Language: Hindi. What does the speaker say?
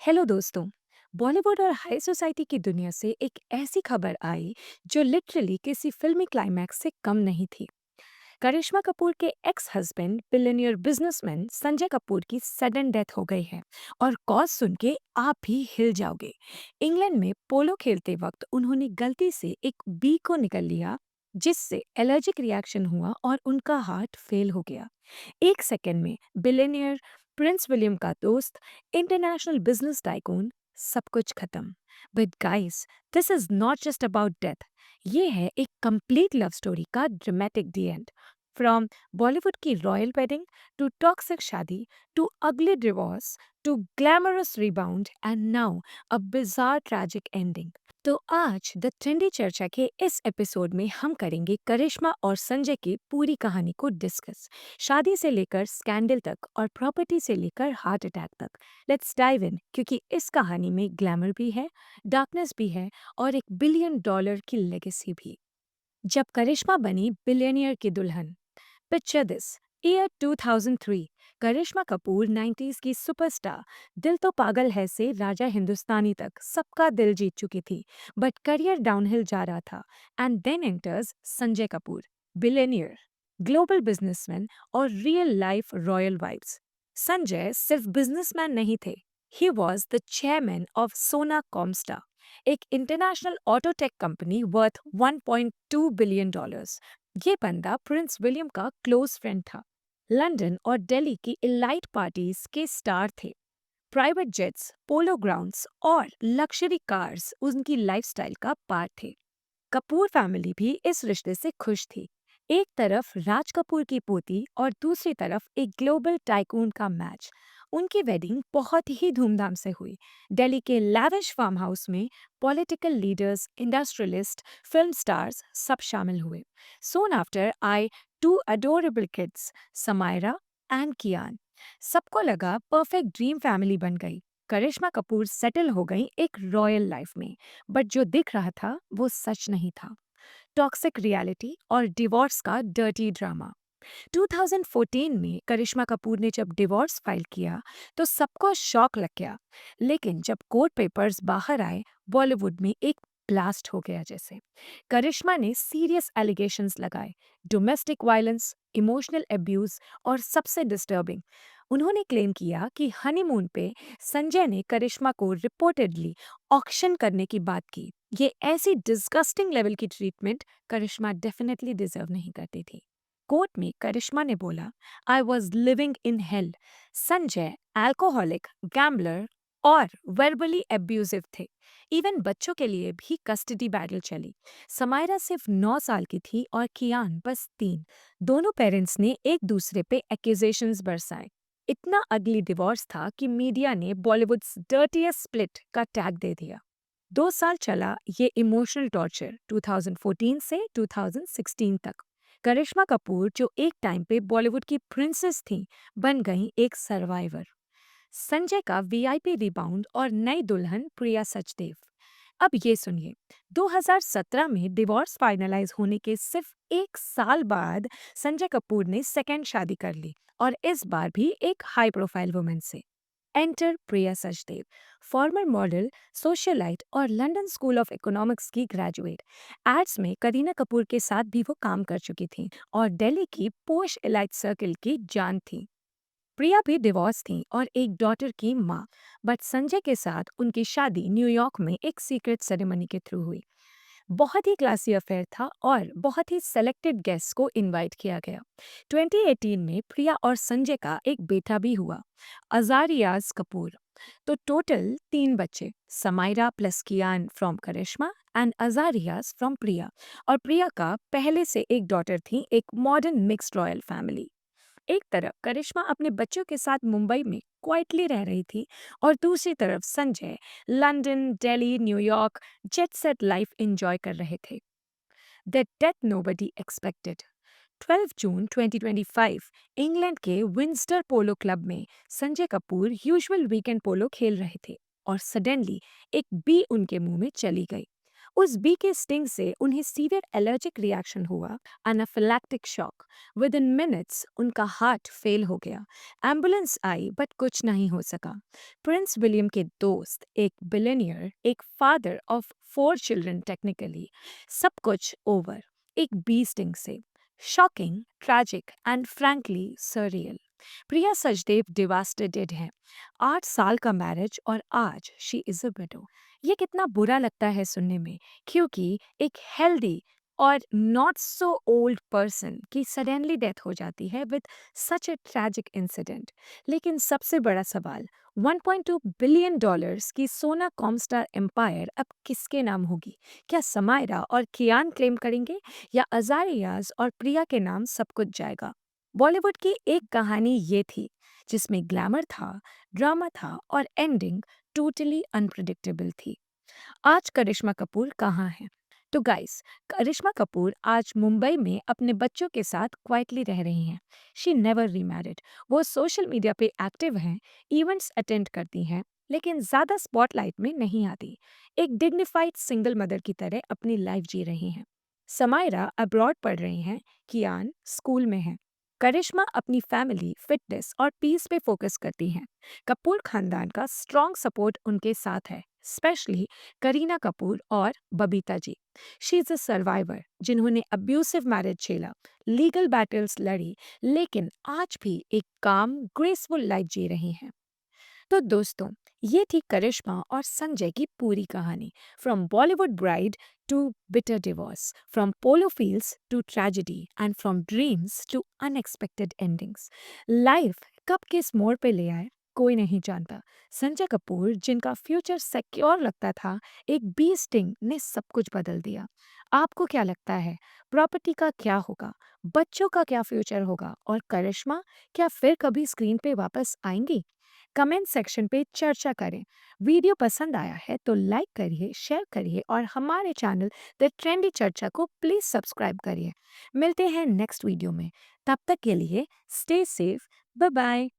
हेलो दोस्तों। बॉलीवुड और हाई सोसाइटी की दुनिया से एक ऐसी खबर आई जो लिटरली किसी फिल्मी क्लाइमैक्स से कम नहीं थी। करिश्मा कपूर के ex husband billionaire businessman Sanjay Kapoor की सडन डेथ हो गई है। और कॉज सुन के आप भी हिल जाओगे। इंग्लैंड में पोलो खेलते वक्त उन्होंने गलती से एक बी को निकल लिया, जिससे एलर्जिक रिएक्शन हुआ और उनका हार्ट फेल हो गया। एक सेकंड में बिलियनियर प्रिंस विलियम का दोस्त, इंटरनेशनल बिजनेस टाइकून, सब कुछ खत्म। But guys, this is not just about death. ये है एक कंप्लीट लव स्टोरी का dramatic the end. From Bollywood की रॉयल वेडिंग टू टॉक्सिक शादी to ugly divorce to glamorous rebound and now a bizarre tragic ending. तो आज द ट्रेंडी चर्चा के इस एपिसोड में हम करेंगे करिश्मा और संजय की पूरी कहानी को डिस्कस। शादी से लेकर स्कैंडल तक और प्रॉपर्टी से लेकर हार्ट अटैक तक। लेट्स डाइव इन, क्योंकि इस कहानी में ग्लैमर भी है, डार्कनेस भी है और एक बिलियन डॉलर की लेगेसी भी। जब करिश्मा बनी बिलियनियर की दुल्हन, picture this, year 2003। Karishma Kapoor 90s की सुपरस्टार, दिल तो पागल है से राजा हिंदुस्तानी तक सबका दिल जीत चुकी थी। बट करियर डाउनहिल जा रहा था। And then enters Sanjay Kapur, billionaire, global businessman और real life royal vibes. Sanjay सिर्फ बिजनेसमैन नहीं थे, he was the chairman of Sona Comstar, एक international autotech company worth 1.2 billion dollars. ये बंदा प्रिंस विलियम का क्लोज फ्रेंड था। लंदन और दिल्ली की इलाइट पार्टीज के स्टार थे। प्राइवेट जेट्स, पोलो ग्राउंड्स और लग्जरी कार्स उनकी लाइफस्टाइल का पार्ट थे। कपूर फैमिली भी इस रिश्ते से खुश थी। एक तरफ राज कपूर की पोती और दूसरी तरफ एक ग्लोबल टाइकून का मैच। उनकी वेडिंग बहुत ही धूमधाम से हुई। दिल्ली के लैविश फार्म हाउस में political leaders, industrialist, film stars सब शामिल हुए। सोन आफ्टर आई two adorable kids, Samaira and Kiaan. सबको लगा परफेक्ट ड्रीम फैमिली बन गई। करिश्मा कपूर सेटल हो गई एक रॉयल लाइफ में। बट जो दिख रहा था वो सच नहीं था। टॉक्सिक रियलिटी और डिवोर्स का डर्टी ड्रामा। 2014 में करिश्मा कपूर ने जब डिवोर्स फाइल किया तो सबको शॉक लग गया। लेकिन जब कोर्ट पेपर्स बाहर आए, बॉलीवुड में एक ब्लास्ट हो गया जैसे। करिश्मा ने सीरियस एलिगेशंस लगाए, डोमेस्टिक वायलेंस, इमोशनल अब्यूज और सबसे डिस्टर्बिंग, उन्होंने क्लेम किया कि हनीमून पे संजय ने करिश्मा को रिपोर्टेडली ऑक्शन करने की बात की। ये ऐसी डिस्गस्टिंग लेवल की ट्रीटमेंट करिश्मा डेफिनेटली डिजर्व नहीं करती थी। कोर्ट में करिश्मा ने बोला, I was living in hell. Sanjay alcoholic, gambler और वर्बली एब्यूजिव थे। इवन बच्चों के लिए भी कस्टडी बैटल चली। समायरा सिर्फ 9 साल की थी और कियान बस 3। दोनों पेरेंट्स ने एक दूसरे पे एक्यूजेशंस बरसाए। इतना अगली डिवोर्स था कि मीडिया ने बॉलीवुड डर्टीएस्ट स्प्लिट का टैग दे दिया। 2 साल चला ये इमोशनल टॉर्चर, 2014 से 2016 तक। करिश्मा कपूर, जो एक टाइम पे बॉलीवुड की प्रिंसेस थी, बन गई एक सर्वाइवर। संजय का वीआईपी रिबाउंड और नई दुल्हन प्रिया सचदेव। अब ये सुनिए, 2017 में डिवोर्स फाइनलाइज होने के सिर्फ 1 साल बाद संजय कपूर ने सेकेंड शादी कर ली, और इस बार भी एक हाई प्रोफाइल वुमेन से। एंटर प्रिया सचदेव, फॉर्मर मॉडल, सोशलाइट और लंदन स्कूल ऑफ इकोनॉमिक्स की ग्रेजुएट। एड्स में करीना कपूर के साथ भी वो काम कर चुकी थी और दिल्ली की पोश एलाइट सर्कल की जान थी। प्रिया भी डिवोर्स थी और एक डॉटर की माँ। बट संजय के साथ उनकी शादी न्यूयॉर्क में एक सीक्रेट सेरेमनी के थ्रू हुई। बहुत ही क्लासी अफेयर था और बहुत ही सेलेक्टेड गेस्ट को इनवाइट किया गया। 2018 में प्रिया और संजय का एक बेटा भी हुआ, अजारियाज कपूर। तो टोटल 3 बच्चे, Samaira plus Kiaan from Karisma and Azarius from Priya. और प्रिया का पहले से एक डॉटर थी, एक मॉडर्न मिक्स्ड रॉयल फैमिली। एक तरफ करिश्मा अपने बच्चों के साथ मुंबई में क्वाइटली रह रही थी, और दूसरी तरफ Sanjay London, Delhi, New York jet set life enjoy कर रहे थे। The death nobody expected. 12 June 2025, England के विंस्टर पोलो क्लब में संजय कपूर यूजुअल वीकेंड पोलो खेल रहे थे, और सडनली एक बी उनके मुंह में चली गई। उस बी के स्टिंग से उन्हें सीवियर एलर्जिक रिएक्शन हुआ, anaphylactic shock. With in minutes उनका हार्ट फेल हो गया। एम्बुलेंस आई बट कुछ नहीं हो सका। प्रिंस विलियम के दोस्त, एक बिलियनियर, एक फादर ऑफ 4 चिल्ड्रन टेक्निकली, सब कुछ ओवर एक बी स्टिंग से। Shocking, tragic and frankly surreal. Priya Sachdev devastated है। 8 साल का मैरिज और आज शी इज अ विडो। ये कितना बुरा लगता है सुनने में, क्योंकि एक हेल्दी और नॉट सो ओल्ड पर्सन की सडनली डेथ हो जाती है with such A tragic incident. लेकिन सबसे बड़ा सवाल, 1.2 बिलियन डॉलर्स की सोना कॉमस्टार एम्पायर अब किसके नाम होगी? क्या समायरा और कियान क्लेम करेंगे, या अजारियाज और प्रिया के नाम सब कुछ जाएगा? बॉलीवुड की एक कहानी ये थी, जिसमें ग्लैमर था, ड्रामा था और एंडिंग टोटली अनप्रिडिक्टेबल थी। आज करिश्मा कपूर कहाँ है? तो गाइस, करिश्मा कपूर आज मुंबई में अपने बच्चों के साथ क्वाइटली रह रही हैं। She never remarried. वो सोशल मीडिया पे एक्टिव हैं, इवेंट्स अटेंड करती हैं, लेकिन ज़्यादा स्पॉटलाइट में नहीं आती। एक डिग्निफाइड सिंगल मदर की तरह अपनी लाइफ जी रही हैं। समायरा अब्रॉड पढ़ रही हैं, कियान स्कूल में है। करिश्मा अपनी फैमिली, फिटनेस और पीस पे फोकस करती हैं। कपूर खानदान का स्ट्रॉन्ग सपोर्ट उनके साथ है, स्पेशली करीना कपूर और Babita ji. She is a survivor जिन्होंने अब्यूसिव मैरिज झेला, लीगल बैटल्स लड़ी, लेकिन आज भी एक काम, ग्रेसफुल लाइफ जी रही हैं। तो दोस्तों, ये थी करिश्मा और संजय की पूरी कहानी। From Bollywood bride to bitter divorce, from polo fields to tragedy and from dreams to unexpected endings. Life कब किस मोड़ पे ले आए, कोई नहीं जानता। संजय कपूर, जिनका फ्यूचर सिक्योर लगता था, एक बी स्टिंग ने सब कुछ बदल दिया। आपको क्या लगता है, प्रॉपर्टी का क्या होगा, बच्चों का क्या फ्यूचर होगा, और करिश्मा क्या फिर कभी स्क्रीन पे वापस आएंगी? कमेंट सेक्शन पे चर्चा करें। वीडियो पसंद आया है तो लाइक करिए, शेयर करिए और हमारे चैनल द ट्रेंडी चर्चा को प्लीज सब्सक्राइब करिए। मिलते हैं नेक्स्ट वीडियो में। तब तक के लिए स्टे सेफ। Bye bye.